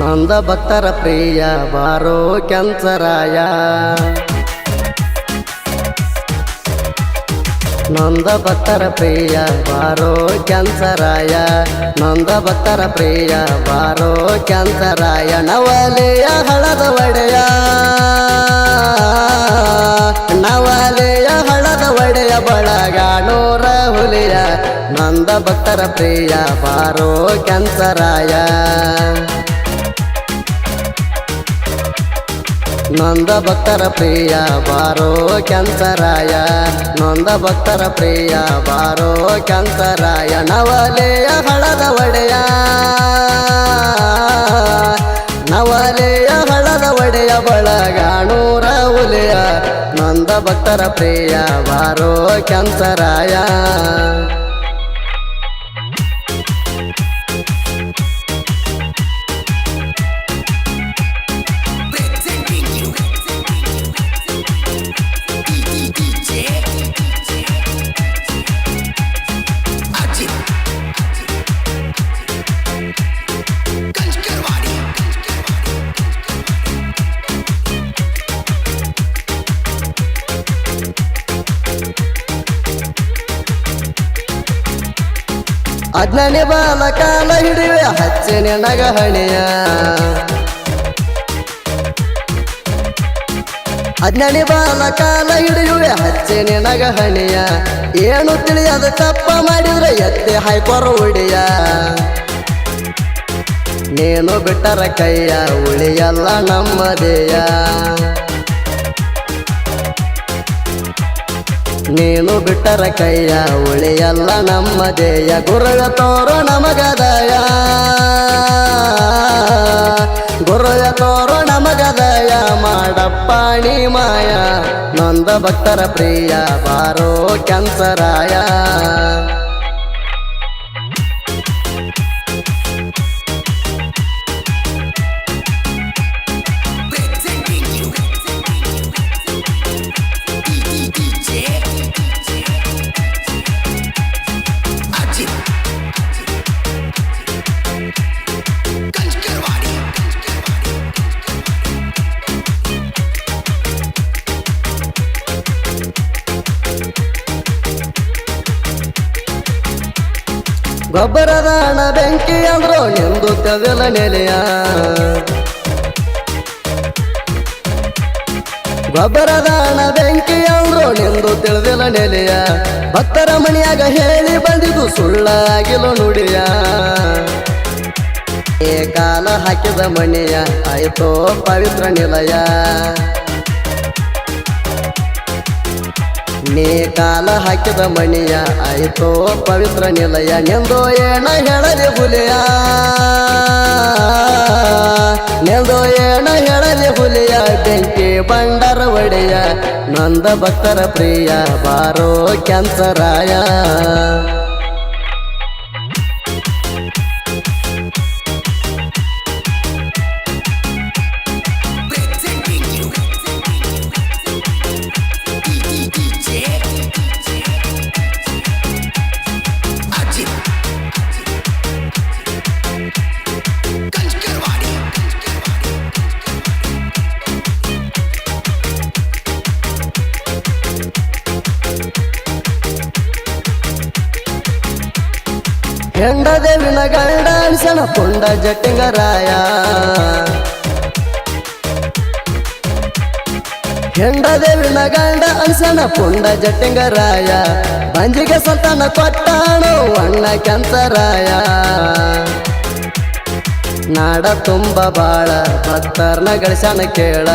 ನಂದ ಭಕ್ತರ ಪ್ರಿಯ ಬಾರೋ ಕ್ಯಾನ್ಸರಾಯ ನಂದ ಭಕ್ತರ ಪ್ರಿಯ ಬಾರೋ ಕ್ಯಾನ್ಸರಾಯ ನಂದ ಭಕ್ತರ ಪ್ರಿಯ ಬಾರೋ ಕ್ಯಾನ್ಸರಾಯ ನವಲೆಯ ಹಳದ ಒಡೆಯ ನವಲೆಯ ಹಳದ ಒಡೆಯ ಬಳಗಾನೂರ ಹುಲಿಯ ನಂದ ಭಕ್ತರ ಪ್ರಿಯ ಬಾರೋ ಕ್ಯಾನ್ಸರಾಯ ನಂದ ಭಕ್ತರ ಪ್ರಿಯ ಬಾರೋ ಕ್ಯಾನ್ಸರಾಯ ನಂದ ಭಕ್ತರ ಪ್ರಿಯ ಬಾರೋ ಕ್ಯಾನ್ಸರಾಯ ನವಲೆಯ ಹಳದ ಒಡೆಯ ನವಲೆಯ ಹಳದ ಒಡೆಯ ಬಳಗಾನೂರ ಹುಲಿಯ ನಂದ ಭಕ್ತರ ಪ್ರಿಯ ಬಾರೋ ಕ್ಯಾನ್ಸರಾಯ ಅಜ್ಞಾನಿ ಬಾಲ ಕಾಲ ಹಿಡಿವೆ ಹಚ್ಚನೆ ನಗಹಣಿಯ ಅಜ್ಞಾನಿ ಬಾಲ ಕಾಲ ಹಿಡಿಯುವೆ ಹಚ್ಚನೆ ನಗಹಣಿಯ ಏನು ತಿಳಿಯದ ತಪ್ಪ ಮಾಡಿದ್ರೆ ಎತ್ತೆ ಹಾಯ್ಕೊರ ಉಡಿಯ ನೀನು ಬಿಟ್ಟರ ಕೈಯ ಉಳಿಯಲ್ಲ ನಮ್ಮದೇಯ ನೀನು ಬಿಟ್ಟರ ಕೈಯ ಉಳಿಯಲ್ಲ ನಮ್ಮದೇಯ ಗುರುಗ ತೋರು ನಮಗದಯ ಗುರುಗ ತೋರು ನಮಗದಯ ಮಾಡಪ್ಪಾಣಿ ಮಾಯ ನಂದ ಭಕ್ತರ ಪ್ರಿಯ ಬಾರೋ ಕ್ಯಾನ್ಸರಾಯ ಗೊಬ್ಬರದ ಹಣ ಬೆಂಕಿ ಅಂದ್ರು ನಿಂದು ತಗಲ ನೆಲೆಯ ಗೊಬ್ಬರದ ಹಣ ಬೆಂಕಿ ಅಂದ್ರು ನಿಂದು ತಿಳಿದಿಲ್ಲ ನೆಲೆಯ ಭಕ್ತರ ಮಣಿಯಾಗ ಹೇಳಿ ಬಂದಿದ್ದು ಸುಳ್ಳಾಗಿಲ್ಲ ನುಡಿಯ ಏ ಕಾಲ ಹಾಕಿದ ಮಣಿಯ ಆಯ್ತೋ ಪವಿತ್ರ ನಿಲಯ ನೀ ಕಾಲ ಹಾಕಿದ ಮಣಿಯ ಆಯ್ತೋ ಪವಿತ್ರ ನಿಲಯ ನೆಂದು ಏನ ಹೇಳಲಿ ಹುಲಿಯ ನೆಂದು ಏನ ಹೇಳಲಿ ಹುಲಿಯ ಬೆಂಕಿ ಬಂಡರ ಒಡೆಯ ನಂದ ಭಕ್ತರ ಪ್ರಿಯ ಬಾರೋ ಕ್ಯಾನ್ಸರಾಯ ಹೆಂಡ ದೇವಿನ ಗಂಡ ಅನ್ಸಣ ಪುಂಡ ಜಟ್ಟಿಂಗರಾಯ ಹೆಂಡ ದೇವಿನ ಗಂಡ ಅನ್ಸಣ ಪುಂಡ ಜಟ್ಟಿಂಗರಾಯ ಬಂಜಿಗೆ ಸಂತಾನ ಕೊಟ್ಟಾಣು ಅಣ್ಣ ಕ್ಯಾನ್ಸರಾಯ ನಾಡ ತುಂಬ ಬಾಳ ಭಕ್ತರ್ನ ಗಳಿಸಣ ಕೇಳ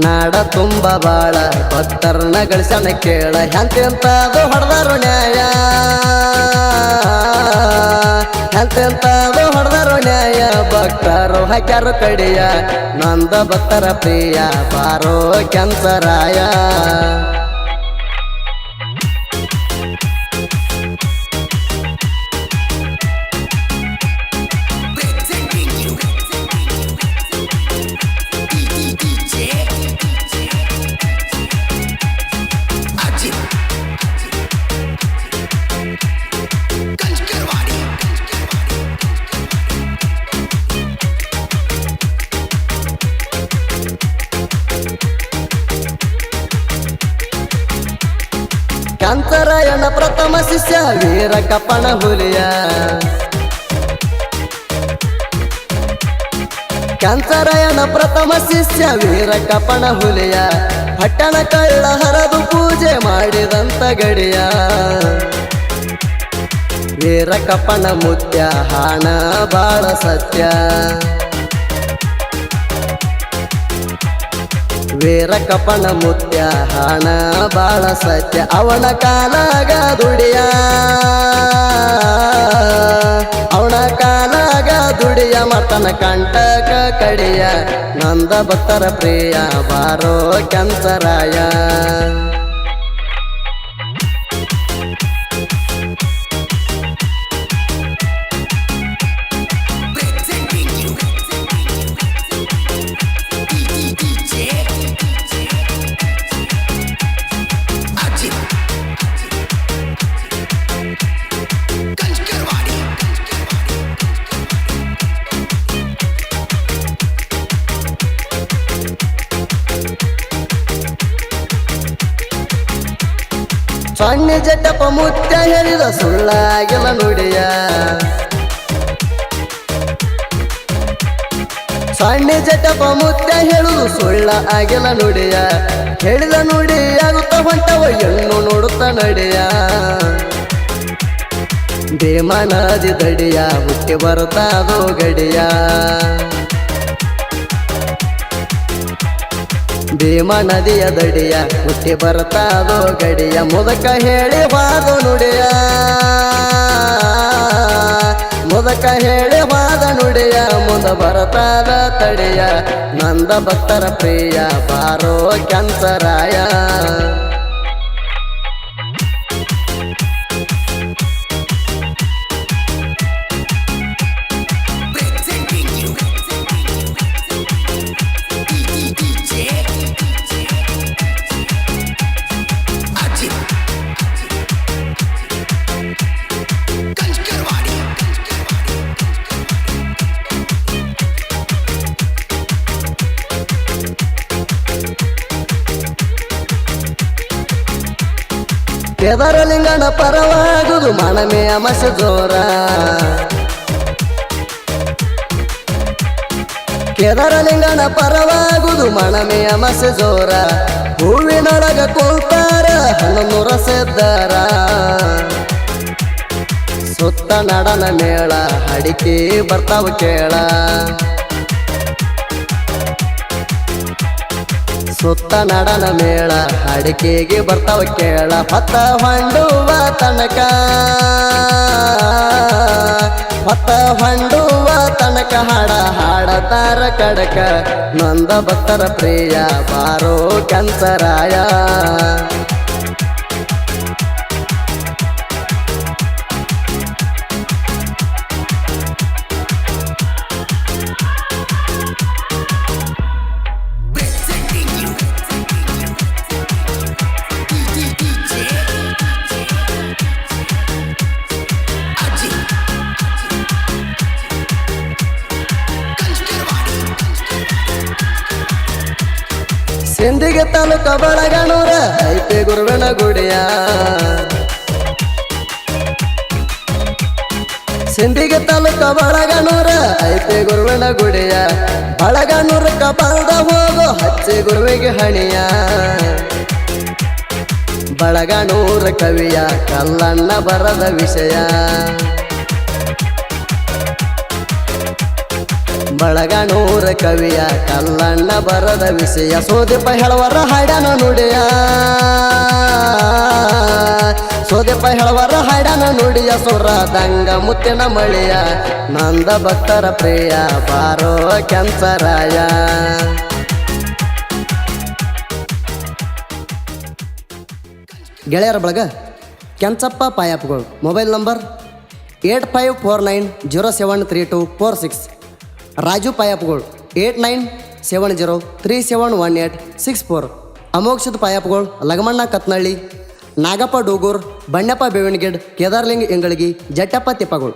ನಾಡ ತುಂಬ ಬಾಳ ಭಕ್ತರ್ನ ಗಳಿಸಣ ಕೇಳ ಎಂತೆಂತದು ಹೊಡೆದರು ನ್ಯಾಯ ಎಂತೆಂತದು ಹೊಡೆದರು ನ್ಯಾಯ ಭಕ್ತರು ಹಾಕ್ಯಾರು ಕಡಿಯ ನಂದ ಭಕ್ತರ ಪ್ರಿಯ ಬಾರೋ ಕ್ಯಾನ್ಸರಾಯ Kanchkarwadi ಕಾಂತರಾಯನ ಪ್ರಥಮ ಶಿಷ್ಯ ವೀರ ಕಪ್ಪಣ ಹುಲಿಯ ಕಾಂತರಾಯನ ಪ್ರಥಮ ಶಿಷ್ಯ ವೀರ ಕಪ್ಪಣ ಹುಲಿಯ ಪಟ್ಟಣ ಕಳ್ಳ ಹರದು ಪೂಜೆ ಮಾಡಿದಂತ ಗಡಿಯ ವೀರ ಕಪ್ಪಣ ಮುತ್ಯ ಹಾಣ ಬಾಳ ಸತ್ಯ ವೀರ ಕಪ್ಪಣ ಮುತ್ಯ ಹಾಣ ಬಾಳ ಸತ್ಯ ಅವನ ಕಾಲಾಗ ದುಡಿಯ ಮತನ ಕಂಟಕ ಕಡಿಯ ನಂದ ಭಕ್ತರ ಪ್ರಿಯ ಬಾರೋ ಕ್ಯಾನ್ಸರಾಯ ಸಣ್ಣ ಜಟಪ ಮುತ್ಯ ಹೇಳಿದ ಸುಳ್ಳಾಗಿಲ್ಲ ನುಡಿಯ ಸಣ್ಣ ಜಟಪ ಮುತ್ಯ ಹೇಳುದು ಸುಳ್ಳ ಆಗಿಲ್ಲ ನುಡಿಯ ಹೇಳಿದ ನುಡಿ ಆಗುತ್ತ ಹೊಂಟವ ಹೆಣ್ಣು ನೋಡುತ್ತ ನಡೆಯ ಭೀಮನದಿ ದಡಿಯ ಹುಟ್ಟಿ ಬರುತ್ತಾದೋ ಗಡಿಯ ಭೀಮ ನದಿಯ ದಡಿಯ ಹುಟ್ಟಿ ಬರ್ತಾದೋ ಗಡಿಯ ಮುದಕ ಹೇಳಿ ವಾದ ನುಡಿಯ ಮುದಕ ಹೇಳಿ ವಾದ ನುಡಿಯ ಮುದ ಬರ್ತಾದ ತಡಿಯ ನಂದ ಭಕ್ತರ ಪ್ರಿಯ ಬಾರೋ ಕ್ಯಾನ್ಸರಾಯ ಕೇದಾರಲಿಂಗನ ಪರವಾಗುದು ಮಣಮೆ ಅಮಸ ಜೋರ ಕೇದಾರಲಿಂಗನ ಪರವಾಗುದು ಮಣಮೆ ಅಮಸ ಜೋರ ಹೂವಿನೊಳಗ ಕೂತಾರ ಹಣ್ಣು ರಸದ್ದಾರ ಸುತ್ತ ನಡನ ಮೇಳ ಅಡಿಕೆ ಬರ್ತಾವ ಕೇಳ ಸುತ್ತ ನಡನ ಮೇಳ ಅಡಿಕೆಗೆ ಬರ್ತಾವ ಕೇಳ ಹೊತ್ತ ಹೊಂಡುವ ತನಕ ಹೊತ್ತ ಹೊಂಡುವ ತನಕ ಹಾಡತಾರ ಕಡಕ ನಂದ ಭಕ್ತರ ಪ್ರಿಯ ಬಾರೋ ಕ್ಯಾನ್ಸರಾಯ ಸಿಂದಿಗೆ ತಾಲೂಕ ಬಳಗನೂರ ಐತೆ ಗುರುವಿನ ಗುಡಿಯ ಸಿಂದಿಗೆ ತಾಲೂಕ ಬಳಗನೂರ ಐತೆ ಗುರುವಿನ ಗುಡಿಯ ಬಳಗನೂರಕ್ಕ ಬಂದ ಹೋಗೋ ಹಚ್ಚಿ ಗುರುವಿಗೆ ಹಣಿಯ ಬಳಗನೂರ ಕವಿಯ ಕಲ್ಲಣ್ಣ ಬರದ ವಿಷಯ ಬಳಗನೂರ ಕವಿಯ ಕಲ್ಲಣ್ಣ ಬರದ ವಿಷಯ ಸೋದೆಪ ಹೇಳುವರ ಹಾಡನ ನುಡಿಯ ಸೋದೆಪ ಹೇಳುವರ ಹಾಡನ ನುಡಿಯ ಸುರದಂಗ ಮುತ್ತಿನ ಮಳೆಯ ನಂದ ಭಕ್ತರ ಪ್ರಿಯ ಬಾರೋ ಕ್ಯಾನ್ಸರಾಯ ಗೆಳೆಯರ ಬಳಗ ಕೆಂಚಪ್ಪ ಪಾಯಪ್ಗಳು ಮೊಬೈಲ್ ನಂಬರ್ 8549073246 ರಾಜು ಪಾಯಪ್ಗಳು 8970371864 ಅಮೋಕ್ಷದ ಪಾಯಪ್ಗಳು ಲಗಮಣ್ಣ ಕತ್ನಳ್ಳಿ ನಾಗಪ್ಪ ಡೂಗೂರ್ ಬಣ್ಣಪ್ಪ ಬೇವಣಗಿಡ್ ಕೇದಾರ್ಲಿಂಗ್ ಎಂಗಳಗಿ ಜಟ್ಟಪ್ಪ ತಿಪ್ಪಗಳು